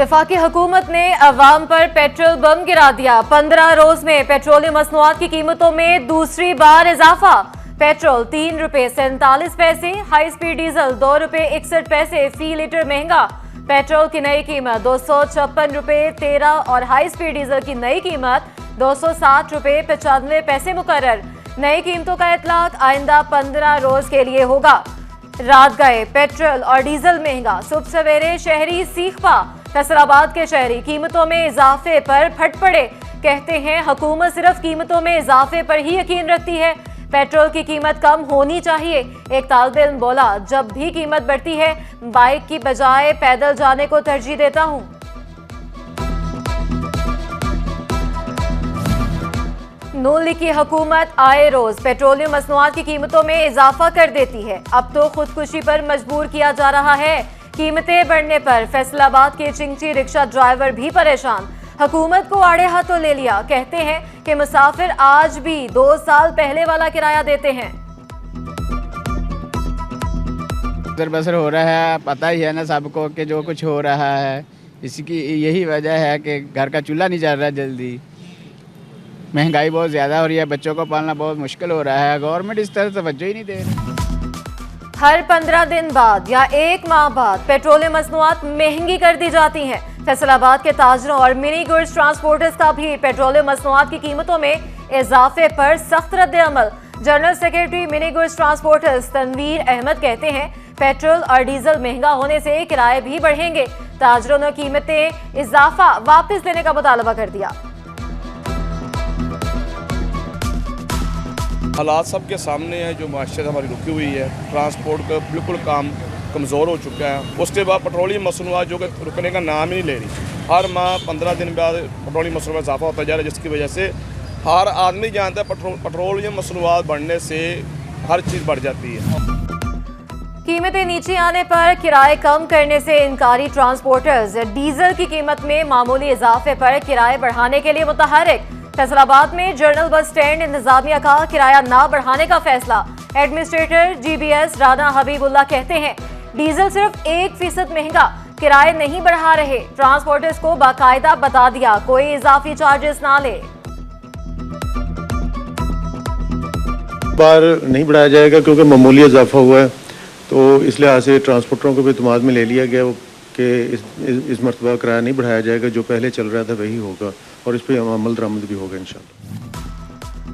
वफाकी हुकूमत ने अवाम पर पेट्रोल बम गिरा दिया। 15 रोज में पेट्रोलियम मसनूआत की कीमतों में दूसरी बार इजाफा। पेट्रोल 3 रुपए 47 पैसे, हाई स्पीड डीजल 2 रुपए 61 पैसे फी लीटर महंगा। पेट्रोल की नई कीमत 256 रुपए 13 और हाई स्पीड डीजल की नई कीमत 260 रुपए 95 पैसे मुकर्रर। नई कीमतों का इतलाक आइंदा 15 रोज के लिए होगा। रात गए पेट्रोल और डीजल महंगा, सुबह सवेरे शहरी सीख पा। फैसलाबाद के शहरी कीमतों में इजाफे पर फट पड़े। कहते हैं हुकूमत सिर्फ कीमतों में इजाफे पर ही यकीन रखती है, पेट्रोल की कीमत कम होनी चाहिए। एक तालिब इल्म बोला, जब भी कीमत बढ़ती है बाइक की बजाय पैदल जाने को तरजीह देता हूं। नून लीग की हुकूमत आए रोज पेट्रोलियम मसनूआत की कीमतों में इजाफा कर देती है। अब तो खुदकुशी पर मजबूर किया जा रहा है। कीमतें बढ़ने पर फैसलाबाद के चिंची रिक्शा ड्राइवर भी परेशान। हुकूमत को आड़े हाथों ले लिया। कहते हैं कि मुसाफिर आज भी 2 साल पहले वाला किराया देते हैं। गुजर बसर हो रहा है, पता ही है ना सबको कि जो कुछ हो रहा है। इसकी यही वजह है कि घर का चूल्हा नहीं चल रहा जल्दी, महंगाई बहुत ज़्यादा हो रही है, बच्चों को पालना बहुत मुश्किल हो रहा है। गवर्नमेंट इस तरह तवज्जो ही नहीं दे रही। हर 15 दिन बाद या 1 माह बाद पेट्रोलियम मसनूआत महंगी कर दी जाती हैं। फैसलाबाद के ताजरों और मिनी गुड्स ट्रांसपोर्टर्स का भी पेट्रोलियम मसनूआत की कीमतों में इजाफे पर सख्त रद्द-ए-अमल। General secretary mini goods transporters Tanvir Ahmad कहते हैं पेट्रोल और डीजल महंगा होने से किराए भी बढ़ेंगे। ताजरों ने कीमतें इजाफा वापस लेने का मुतालबा कर दिया। हालात सबके सामने है, जो माशरत हमारी रुकी हुई है, ट्रांसपोर्ट का बिल्कुल काम कमज़ोर हो चुका है। उसके बाद पेट्रोलियम मसनूआत जो कि रुकने का नाम ही नहीं ले रही। हर माह 15 दिन बाद पेट्रोलियम मसनूआत में इजाफा होता जा रहा है, जिसकी वजह से हर आदमी जानता है पेट्रोलियम मसनूआत बढ़ने से हर चीज़ बढ़ जाती है। कीमतें नीचे आने पर किराए कम करने से इनकारी ट्रांसपोर्टर्स डीजल की कीमत में मामूली इजाफे पर किराए बढ़ाने के लिए मुतहरिक। फैसलाबाद में जनरल बस स्टैंड इंतजामिया का किराया ना बढ़ाने का फैसला। एडमिनिस्ट्रेटर जीबीएस राना हबीबुल्लाह कहते हैं डीजल सिर्फ 1% महंगा, किराए नहीं बढ़ा रहे। ट्रांसपोर्टर्स को बाकायदा बता दिया कोई इजाफी चार्जेस ना ले। बार नहीं बढ़ाया जाएगा क्योंकि मामूली इजाफा हुआ है, तो इस लिहाज से ट्रांसपोर्टरों को भी इत्मीनान में ले लिया गया कि इस मरतबा किराया नहीं बढ़ाया जाएगा, जो पहले चल रहा था वही होगा और इस पर अमल दरामद भी होगा इंशाल्लाह।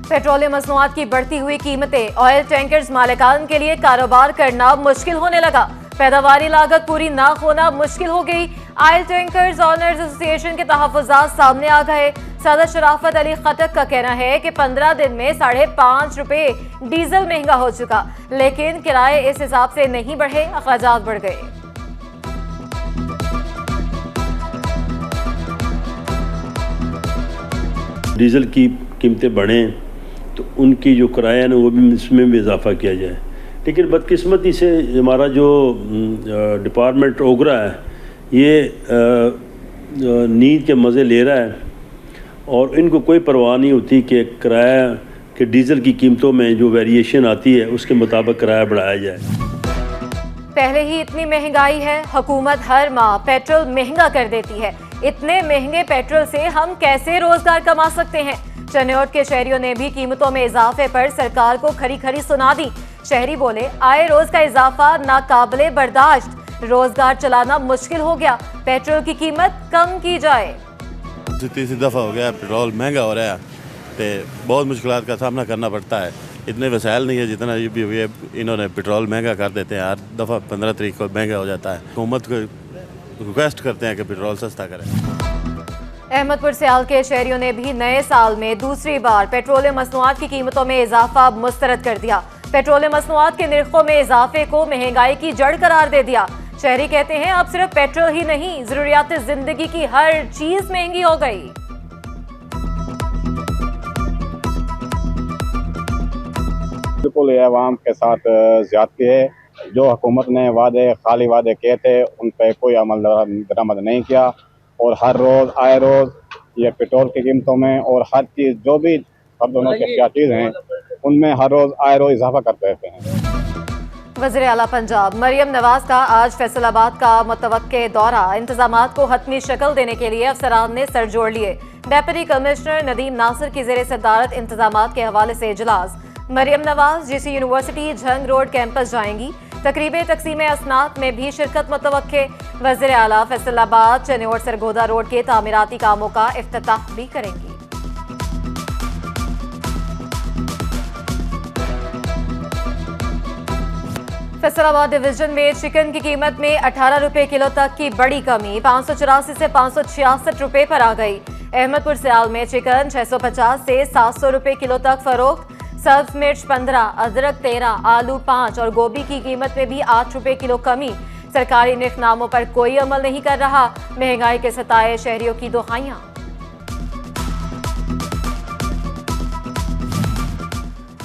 पेट्रोलियम मसनूआत की बढ़ती हुई कीमतें ऑयल टैंकर्स मालिकान के लिए कारोबार करना मुश्किल होने लगा। पैदावारी लागत पूरी ना होना मुश्किल हो गई। ऑयल टैंकर्स ऑनर्स एसोसिएशन के तहफ़्फ़ुज़ात सामने आ गए। सदर शराफत अली खटक का कहना है कि 15 दिन में 5.5 रुपए डीजल महंगा हो चुका, लेकिन किराए इस हिसाब से नहीं बढ़े, अखराजात बढ़ गए। डीजल की कीमतें बढ़ें तो उनकी जो किराया है ना वो भी इसमें भी इजाफा किया जाए। लेकिन बदकिस्मती से हमारा जो डिपार्टमेंट ओगरा है ये नींद के मज़े ले रहा है और इनको कोई परवाह नहीं होती कि किराया के डीज़ल की कीमतों में जो वेरिएशन आती है उसके मुताबिक किराया बढ़ाया जाए। पहले ही इतनी महंगाई है, हुकूमत हर माह पेट्रोल महंगा कर देती है। इतने महंगे पेट्रोल से हम कैसे रोजगार कमा सकते हैं? चन्योट के शहरियों ने भी कीमतों में इजाफे पर सरकार को खरी खरी सुना दी। शहरी बोले आए रोज का इजाफा नाकाबिले बर्दाश्त, रोजगार चलाना मुश्किल हो गया, पेट्रोल की कीमत कम की जाए। तीसरी दफ़ा हो गया पेट्रोल महंगा हो रहा है, तो बहुत मुश्किलात का सामना करना पड़ता है। इतने वसाइल नहीं है जितना ये भी हुए, इन्होंने पेट्रोल महंगा कर देते हैं। हर दफ़ा 15 तारीख को महंगा हो जाता है। हुकूमत को रिक्वेस्ट करते हैं कि पेट्रोल सस्ता करें। अहमदपुर सियाल के शहरियों ने भी नए साल में दूसरी बार पेट्रोलियम मसनूआत की कीमतों में इजाफा मुस्तरद कर दिया। पेट्रोलियम मसनूआत के निर्खों में इजाफे को महंगाई की जड़ करार दे दिया। शहरी कहते हैं अब सिर्फ पेट्रोल ही नहीं, जरूरियात जिंदगी की हर चीज महंगी हो गई। बिल्कुल ये अवाम के साथ ज्यादती है। जो हुकूमत ने खाली वादे किए थे उन पर कोई अमल दरामद नहीं किया और हर रोज़ आए रोज़ ये पेट्रोल की कीमतों में और हर चीज़ जो भी सब दोनों की क्या चीज़ हैं उनमें हर रोज़ आए रोज़ इजाफा करते रहते हैं। वज़ीर आला पंजाब मरियम नवाज का आज फैसलाबाद का मुतवक्के दौरा। इंतजामात को हतमी शक्ल देने के लिए अफसरान ने सर जोड़ लिए। डेप्यूटी कमिश्नर नदीम नासिर की ज़ेर सदारत इंतजामात के हवाले से इजलास। Maryam Nawaz GC university Jhang road campus जाएंगी। तकरीब तकसीम असनात में भी शिरकत मुतवक्के। वज़ीर आला फैसलाबाद चेन्नौर सरगोदा रोड के तामीराती कामों का इफ्तिताह भी करेंगी। फैसलाबाद डिवीजन में चिकन की कीमत में 18 रुपए किलो तक की बड़ी कमी 584 से 566 रुपए पर आ गई। अहमदपुर सियाल में चिकन 650 से 700 रुपए किलो तक फरोख्त। सब्ज मिर्च 15, अदरक 13, आलू 5 और गोभी की कीमत में भी 8 रुपए किलो कमी। सरकारी निखनामों पर कोई अमल नहीं कर रहा। महंगाई के सताए शहरियों की दुहाइयां।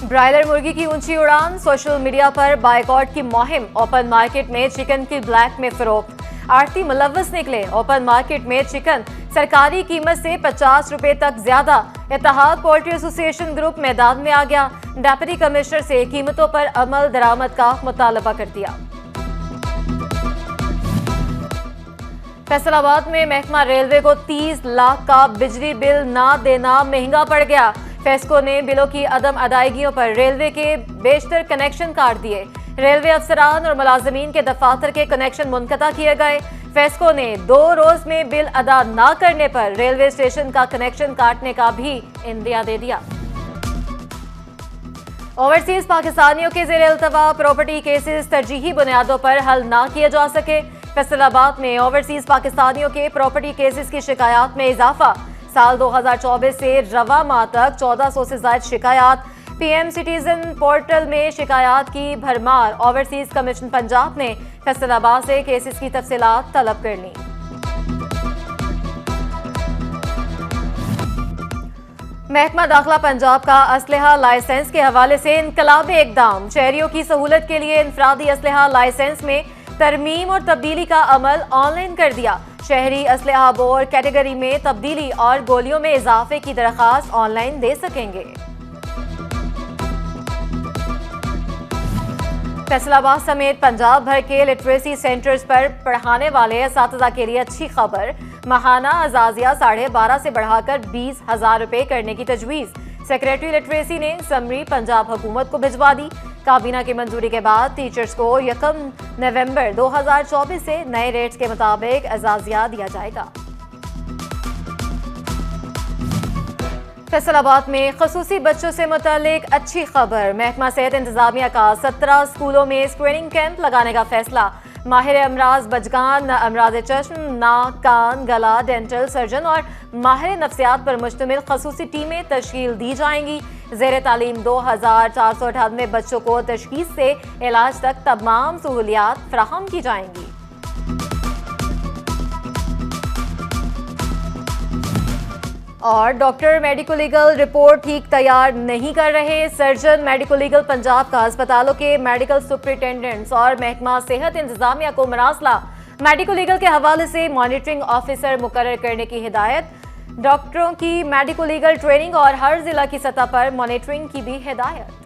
ब्रायलर मुर्गी की ऊंची उड़ान। सोशल मीडिया पर बायकॉट की मुहिम। ओपन मार्केट में चिकन की ब्लैक में फरोख्त। आड़ती मुलव्वस निकले। ओपन मार्केट में चिकन सरकारी कीमत से 50 रुपए तक ज्यादा। इत्तेहाद पोल्ट्री एसोसिएशन ग्रुप मैदान में आ गया। डेप्यूटी कमिश्नर से कीमतों पर अमल दरामद का मुतालबा कर दिया। फैसलाबाद में महकमा रेलवे को 30 लाख का बिजली बिल ना देना महंगा पड़ गया। फेस्को ने बिलों की अदम अदायगियों पर रेलवे के बेशतर कनेक्शन काट दिए। रेलवे अफसरान और मुलाजमीन के दफातर के कनेक्शन मुनक़ता किए गए। फेस्को ने 2 रोज में बिल अदा न करने पर रेलवे स्टेशन का कनेक्शन काटने का भी इंदिया दे दिया। ओवरसीज पाकिस्तानियों के ज़ेरे इल्तवा प्रॉपर्टी केसेस तरजीही बुनियादों पर हल न किए जा सके। फैसलाबाद में ओवरसीज पाकिस्तानियों के प्रॉपर्टी केसेस की शिकायत में इजाफा। साल 2024 से रवा माह तक 1400 से ज्यादा शिकायत। पीएम सिटीजन पोर्टल में शिकायत की भरमार। ओवरसीज कमीशन पंजाब ने फैसलाबाद से केसेस की तफसीलात तलब कर ली। महकमा दाखिला पंजाब का असलहा लाइसेंस के हवाले से इनकलाबी इकदाम। शहरियों की सहूलत के लिए इनफरादी असलहा लाइसेंस में तरमीम और तब्दीली का अमल ऑनलाइन कर दिया। शहरी असलहा बोर कैटेगरी में तब्दीली और गोलियों में इजाफे की दरख्वास्त ऑनलाइन दे सकेंगे। फैसलाबाद समेत पंजाब भर के लिटरेसी सेंटर्स पर पढ़ाने वाले असातिज़ा के लिए अच्छी खबर। माहाना अजाजिया 12.5 से बढ़ाकर 20,000 रुपए करने की तजवीज़। सेक्रेटरी लिटरेसी ने समरी पंजाब हुकूमत को भिजवा दी। काबीना की मंजूरी के बाद टीचर्स को 1 नवंबर 2024 से नए रेट्स के मुताबिक एजाजिया दिया जाएगा। फैसलाबाद में खसूसी बच्चों से मुतालिक अच्छी खबर। महकमा सेहत इंतजामिया का 17 स्कूलों में स्क्रीनिंग कैंप लगाने का फैसला। माहिर अमराज बजगान, अमराज चश्म, नाक, कान, गला, डेंटल सर्जन और माहिर नफ्सियात पर मुश्तमिल खसूसी टीमें तश्कील दी जाएंगी। ज़ेर तालीम 2498 बच्चों को तशखीस से इलाज तक तमाम सहूलियात फराहम की जाएंगी। और डॉक्टर मेडिको लीगल रिपोर्ट ठीक तैयार नहीं कर रहे। सर्जन मेडिको लीगल पंजाब का अस्पतालों के मेडिकल सुपरिटेंडेंट्स और महकमा सेहत इंतजामिया को मरासला। मेडिको लीगल के हवाले से मॉनिटरिंग ऑफिसर मुकर्रर करने की हिदायत। डॉक्टरों की मेडिको लीगल ट्रेनिंग और हर जिला की सतह पर मॉनिटरिंग की भी हिदायत।